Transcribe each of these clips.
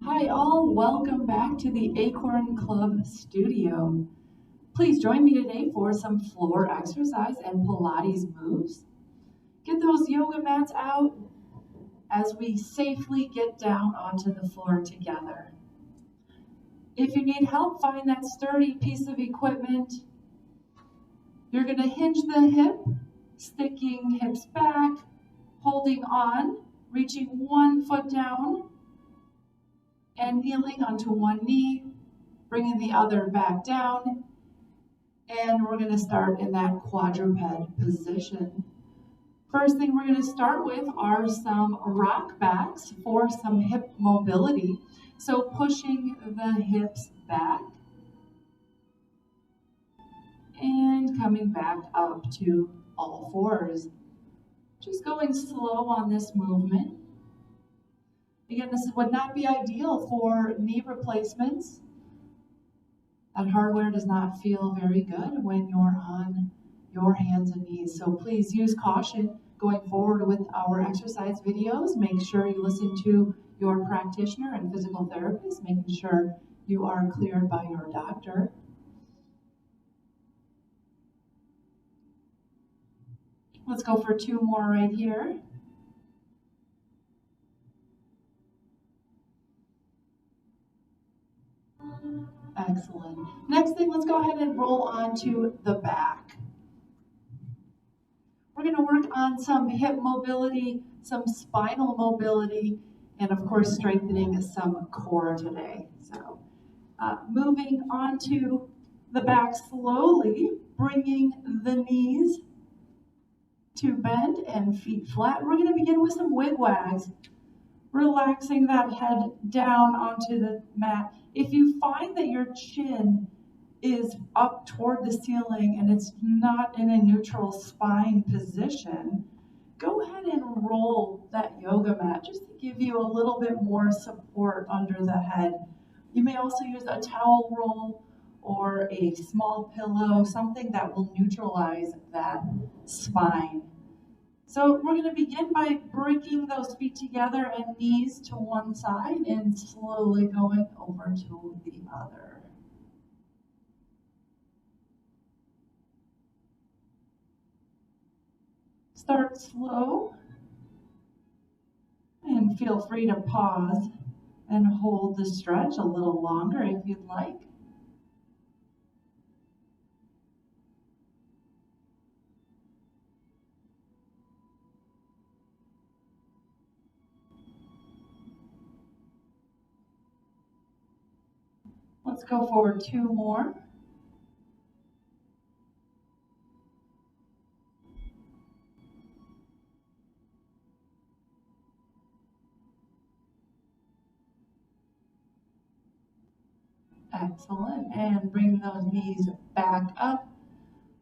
Hi all, welcome back to the Acorn Club studio. Please join me today for some floor exercise and Pilates moves. Get those yoga mats out as we safely get down onto the floor together. If you need help, find that sturdy piece of equipment. You're going to hinge the hip, sticking hips back, holding on, reaching one foot down, and kneeling onto one knee, bringing the other back down, and we're going to start in that quadruped position. First thing we're going to start with are some rock backs for some hip mobility. So pushing the hips back and coming back up to all fours. Just going slow on this movement. Again, this would not be ideal for knee replacements. That hardware does not feel very good when you're on your hands and knees. So please use caution going forward with our exercise videos. Make sure you listen to your practitioner and physical therapist, making sure you are cleared by your doctor. Let's go for two more right here. Excellent. Next thing, let's go ahead and roll onto the back. We're going to work on some hip mobility, some spinal mobility, and of course strengthening some core today. So moving onto the back slowly, bringing the knees to bend and feet flat. We're going to begin with some wigwags, relaxing that head down onto the mat. If you find that your chin is up toward the ceiling and it's not in a neutral spine position, go ahead and roll that yoga mat just to give you a little bit more support under the head. You may also use a towel roll or a small pillow, something that will neutralize that spine. So we're going to begin by breaking those feet together and knees to one side and slowly going over to the other. Start slow and feel free to pause and hold the stretch a little longer if you'd like. Let's go for two more. Excellent. And bring those knees back up.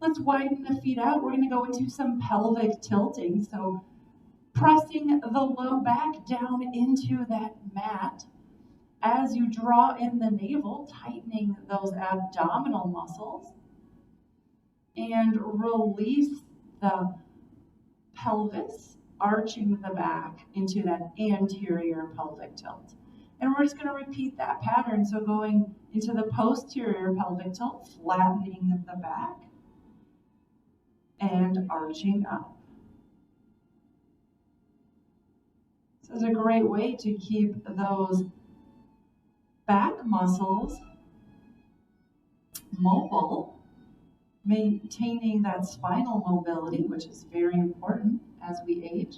Let's widen the feet out. We're going to go into some pelvic tilting. So pressing the low back down into that mat. As you draw in the navel, tightening those abdominal muscles. And release the pelvis, arching the back into that anterior pelvic tilt. And we're just going to repeat that pattern. So going into the posterior pelvic tilt, flattening the back and arching up. This is a great way to keep those back muscles mobile, maintaining that spinal mobility, which is very important as we age.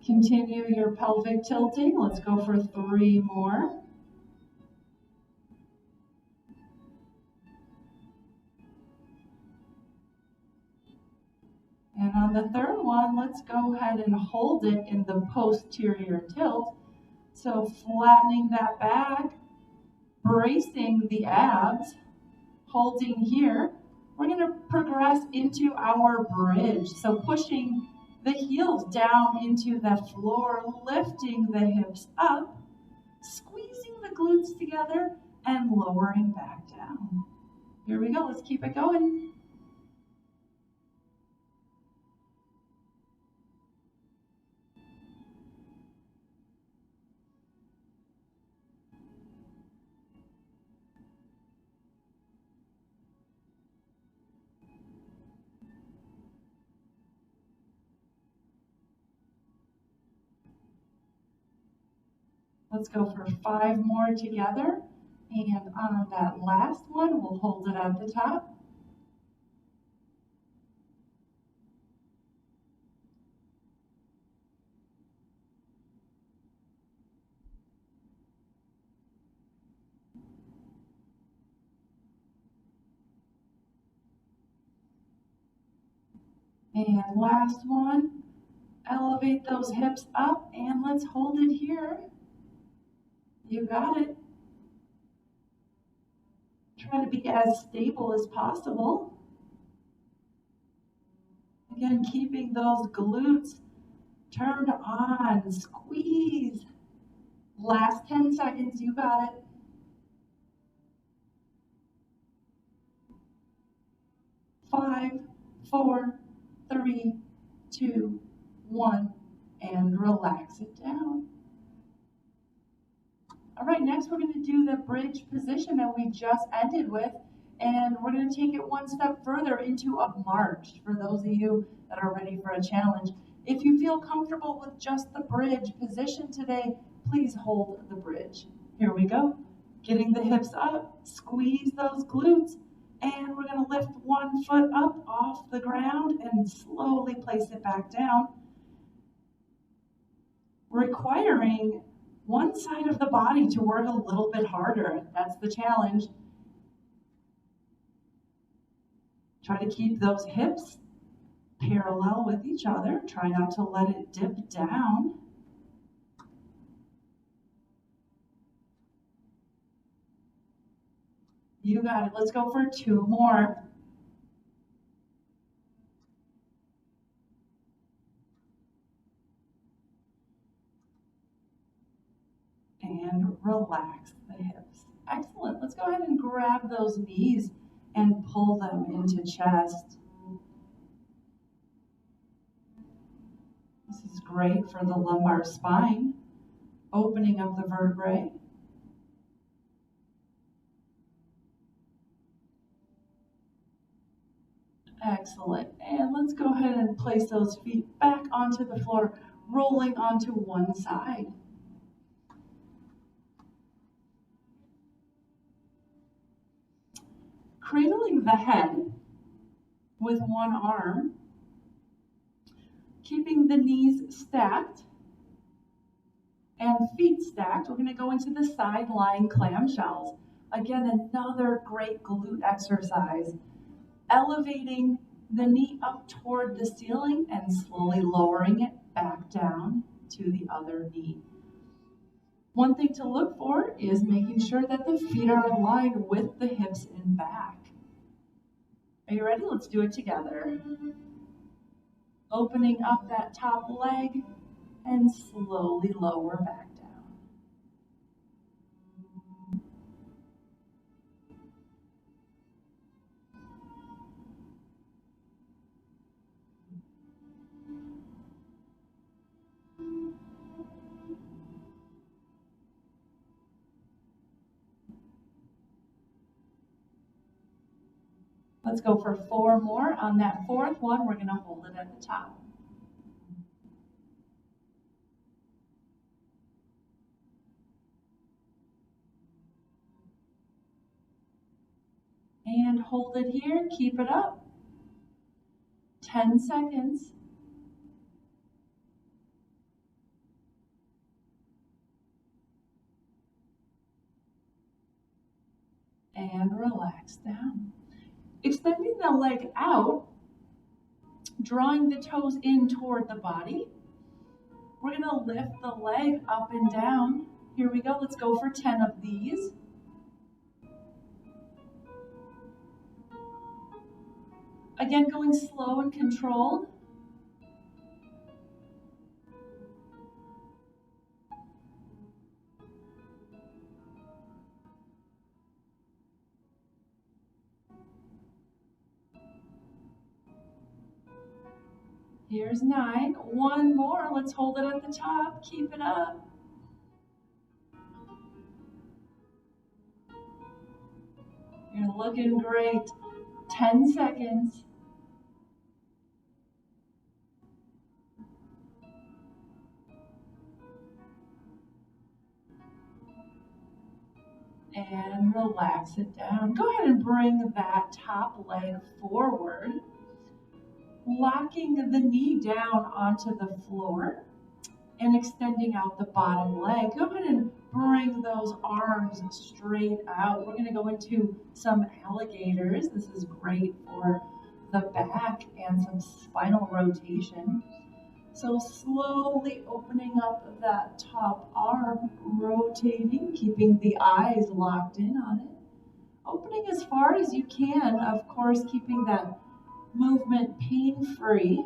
Continue your pelvic tilting. Let's go for three more. And on the third one, let's go ahead and hold it in the posterior tilt. So flattening that back, bracing the abs, holding here. We're going to progress into our bridge. So pushing the heels down into the floor, lifting the hips up, squeezing the glutes together, and lowering back down. Here we go. Let's keep it going. Let's go for 5 more together. And on that last one, we'll hold it at the top. And last one, elevate those hips up and let's hold it here. You got it. Try to be as stable as possible. Again, keeping those glutes turned on, squeeze. Last 10 seconds, you got it. 5, 4, 3, 2, 1, and relax it down. All right, next we're going to do the bridge position that we just ended with, and we're going to take it one step further into a march for those of you that are ready for a challenge. If you feel comfortable with just the bridge position today, please hold the bridge. Here we go. Getting the hips up, squeeze those glutes, and we're going to lift one foot up off the ground and slowly place it back down, requiring one side of the body to work a little bit harder. That's the challenge. Try to keep those hips parallel with each other. Try not to let it dip down. You got it. Let's go for 2 more. And relax the hips. Excellent. Let's go ahead and grab those knees and pull them into chest. This is great for the lumbar spine, opening up the vertebrae. Excellent. And let's go ahead and place those feet back onto the floor, rolling onto one side. Cradling the head with one arm, keeping the knees stacked and feet stacked. We're going to go into the side lying clamshells. Again, another great glute exercise. Elevating the knee up toward the ceiling and slowly lowering it back down to the other knee. One thing to look for is making sure that the feet are aligned with the hips and back. Are you ready? Let's do it together. Opening up that top leg and slowly lower back down. Let's go for 4 more. On that 4th one, we're going to hold it at the top. And hold it here. Keep it up. 10 seconds. And relax down. Extending the leg out, drawing the toes in toward the body. We're going to lift the leg up and down. Here we go. Let's go for 10 of these. Again, going slow and controlled. Here's 9. 1 more. Let's hold it at the top. Keep it up. You're looking great. 10 seconds. and relax it down. Go ahead and bring that top leg forward, locking the knee down onto the floor and extending out the bottom leg. Go ahead and bring those arms straight out. We're going to go into some alligators. This is great for the back and some spinal rotation. So slowly opening up that top arm, rotating, keeping the eyes locked in on it. Opening as far as you can, of course, keeping that movement pain-free,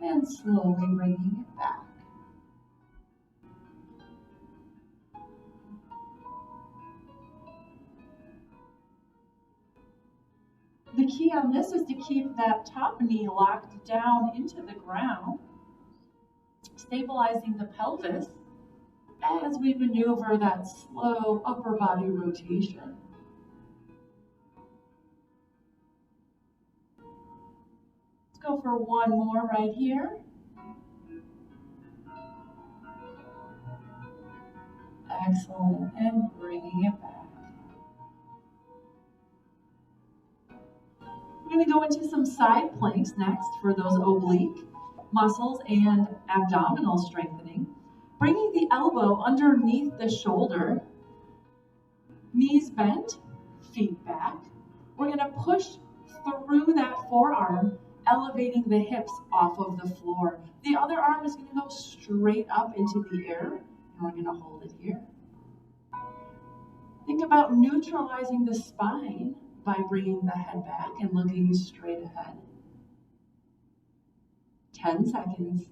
and slowly bringing it back. The key on this is to keep that top knee locked down into the ground, stabilizing the pelvis as we maneuver that slow upper body rotation. Let's go for one more right here. Excellent, and bringing it back. We're going to go into some side planks next for those oblique muscles and abdominal strengthening. Bringing the elbow underneath the shoulder, knees bent, feet back. We're going to push through that forearm, elevating the hips off of the floor. The other arm is going to go straight up into the air, and we're going to hold it here. Think about neutralizing the spine by bringing the head back and looking straight ahead. 10 seconds.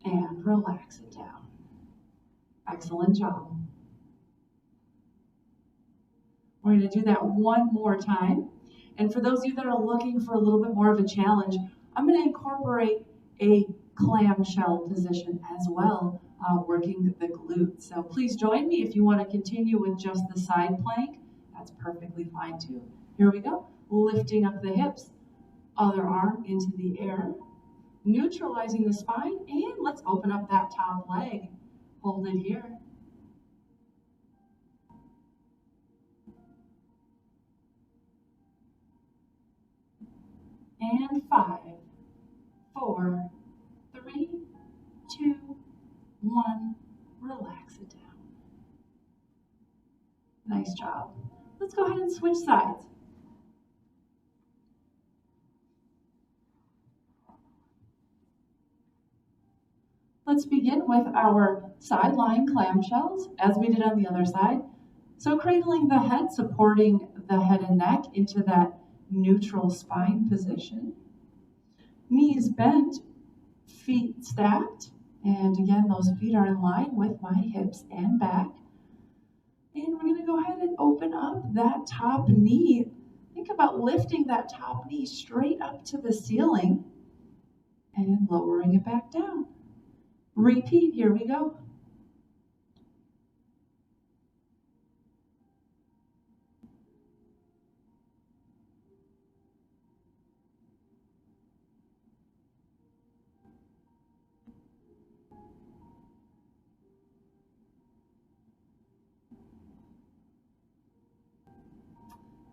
And relax it down. Excellent job. We're going to do that one more time. And for those of you that are looking for a little bit more of a challenge, I'm going to incorporate a clamshell position as well, working the glute. So please join me if you want to continue with just the side plank. That's perfectly fine too. Here we go. Lifting up the hips, other arm into the air, neutralizing the spine, and let's open up that top leg. Hold it here. And 5, 4, 3, 2, 1. Relax it down. Nice job. Let's go ahead and switch sides. Let's begin with our side lying clamshells as we did on the other side. So cradling the head, supporting the head and neck into that neutral spine position. Knees bent, feet stacked, and again, those feet are in line with my hips and back. And we're going to go ahead and open up that top knee. Think about lifting that top knee straight up to the ceiling and lowering it back down. Repeat, here we go.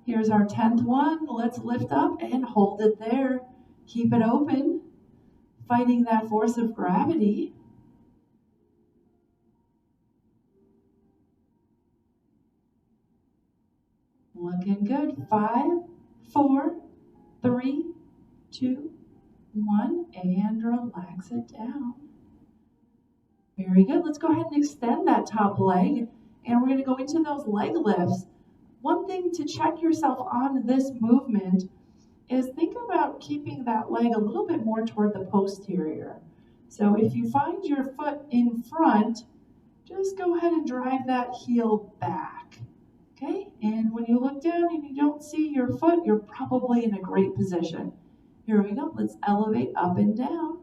Here's our 10th one. Let's lift up and hold it there. Keep it open, fighting that force of gravity. Looking good. 5, 4, 3, 2, 1, and relax it down. Very good. Let's go ahead and extend that top leg, and we're going to go into those leg lifts. One thing to check yourself on this movement is think about keeping that leg a little bit more toward the posterior. So if you find your foot in front, just go ahead and drive that heel back. Okay, and when you look down and you don't see your foot, you're probably in a great position. Here we go. Let's elevate up and down.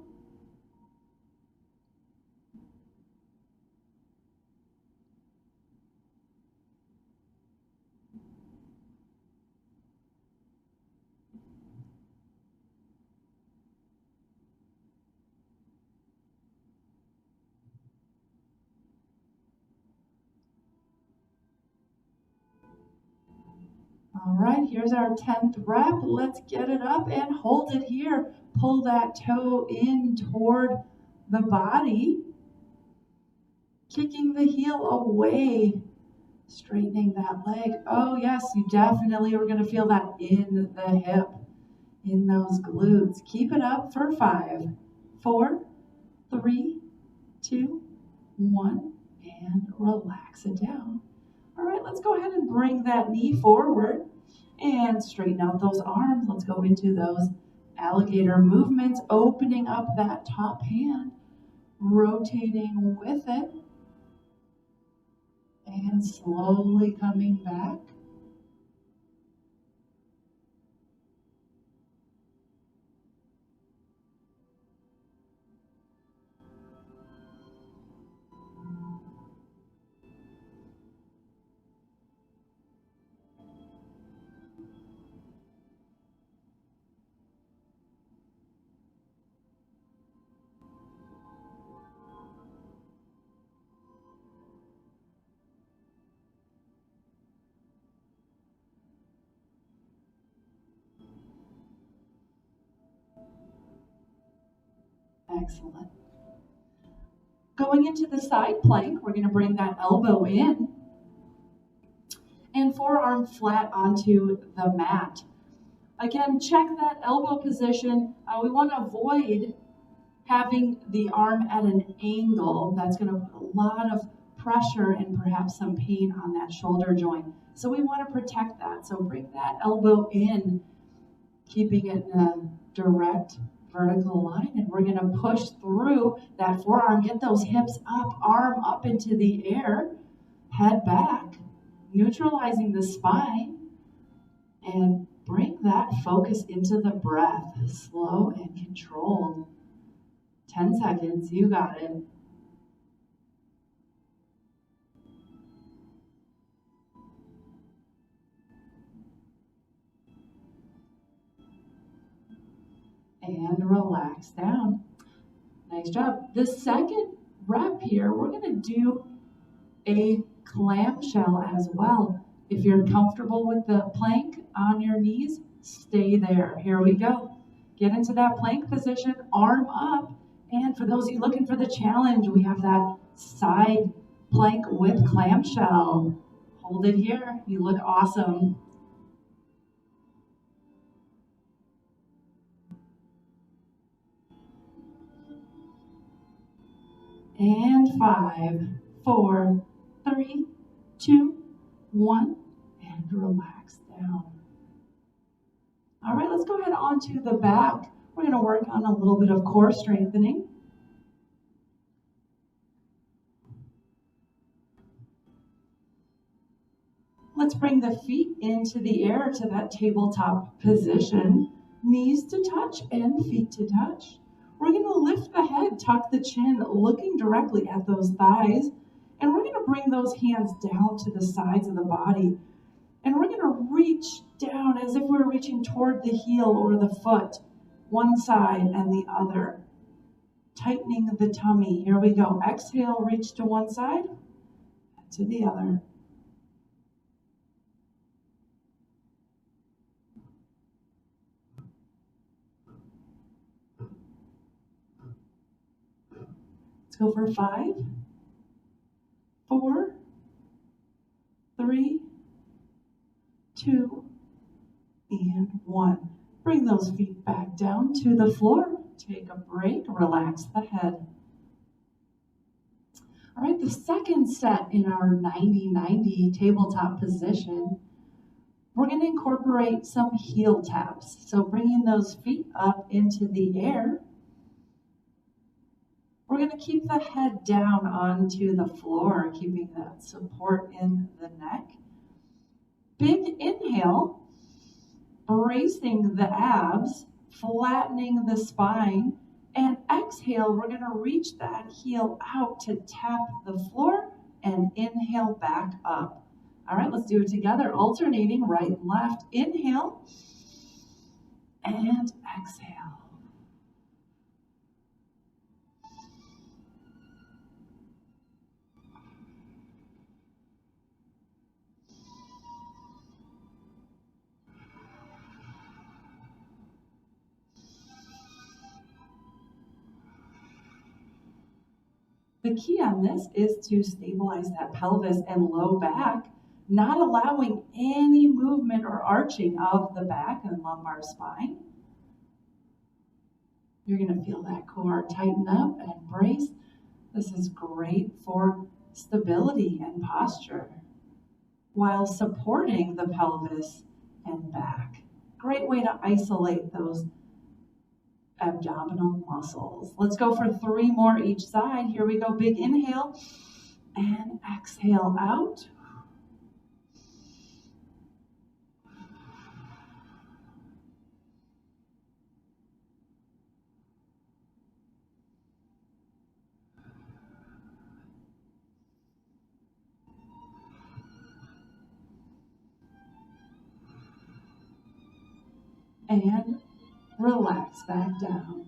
All right, here's our 10th rep. Let's get it up and hold it here. Pull that toe in toward the body. Kicking the heel away. Straightening that leg. Oh yes, you definitely are going to feel that in the hip, in those glutes. Keep it up for 5, 4, 3, 2, 1, and relax it down. All right, let's go ahead and bring that knee forward and straighten out those arms. Let's go into those alligator movements, opening up that top hand, rotating with it, and slowly coming back. Excellent. Going into the side plank, we're going to bring that elbow in and forearm flat onto the mat. Again, check that elbow position. We want to avoid having the arm at an angle. That's going to put a lot of pressure and perhaps some pain on that shoulder joint. So we want to protect that. So bring that elbow in, keeping it in a direct vertical line, and we're going to push through that forearm. Get those hips up, arm up into the air, head back, neutralizing the spine, and bring that focus into the breath, slow and controlled. 10 seconds, you got it. And relax down. Nice job. The second rep here, we're going to do a clamshell as well. If you're comfortable with the plank on your knees, stay there. Here we go. Get into that plank position, arm up. And for those of you looking for the challenge, we have that side plank with clamshell. Hold it here. You look awesome. And 5, 4, 3, 2, 1, and relax down. All right, let's go ahead onto the back. We're going to work on a little bit of core strengthening. Let's bring the feet into the air to that tabletop position. Knees to touch and feet to touch. We're going to lift the head, tuck the chin, looking directly at those thighs. And we're going to bring those hands down to the sides of the body. And we're going to reach down as if we're reaching toward the heel or the foot, one side and the other. Tightening the tummy. Here we go. Exhale, reach to one side and to the other. Let's go for 5, 4, 3, 2, and 1. Bring those feet back down to the floor. Take a break, relax the head. All right, the second set in our 90-90 tabletop position, we're going to incorporate some heel taps. So bringing those feet up into the air. We're going to keep the head down onto the floor, keeping that support in the neck. Big inhale, bracing the abs, flattening the spine, and exhale, we're going to reach that heel out to tap the floor and inhale back up. All right, let's do it together, alternating right and left. Inhale and exhale. The key on this is to stabilize that pelvis and low back, not allowing any movement or arching of the back and lumbar spine. You're going to feel that core tighten up and brace. This is great for stability and posture while supporting the pelvis and back. Great way to isolate those abdominal muscles. Let's go for 3 more each side. Here we go. Big inhale and exhale out. And relax back down.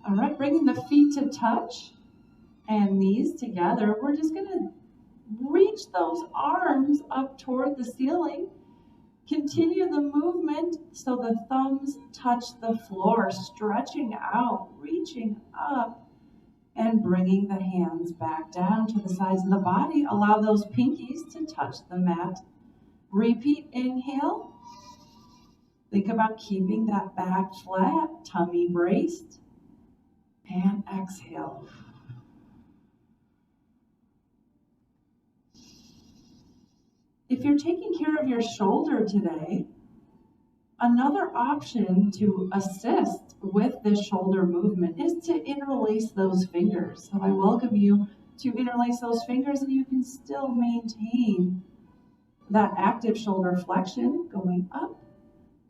All right, bringing the feet to touch and knees together. We're just going to reach those arms up toward the ceiling. Continue the movement so the thumbs touch the floor, stretching out, reaching up, and bringing the hands back down to the sides of the body. Allow those pinkies to touch the mat. Repeat, inhale. Think about keeping that back flat, tummy braced. And exhale. If you're taking care of your shoulder today, another option to assist with this shoulder movement is to interlace those fingers. So I welcome you to interlace those fingers, and you can still maintain that active shoulder flexion going up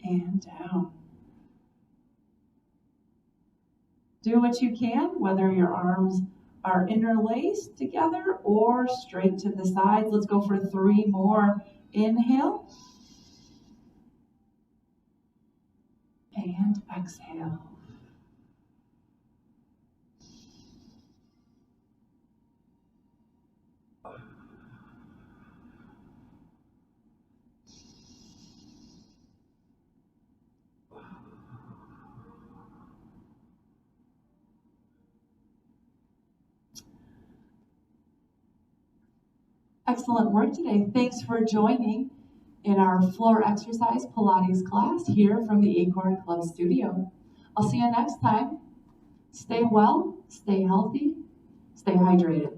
and down. Do what you can, whether your arms are interlaced together or straight to the sides. Let's go for 3 more. Inhale. And exhale. Excellent work today. Thanks for joining in our floor exercise Pilates class here from the Acorn Club studio. I'll see you next time. Stay well, stay healthy, stay hydrated.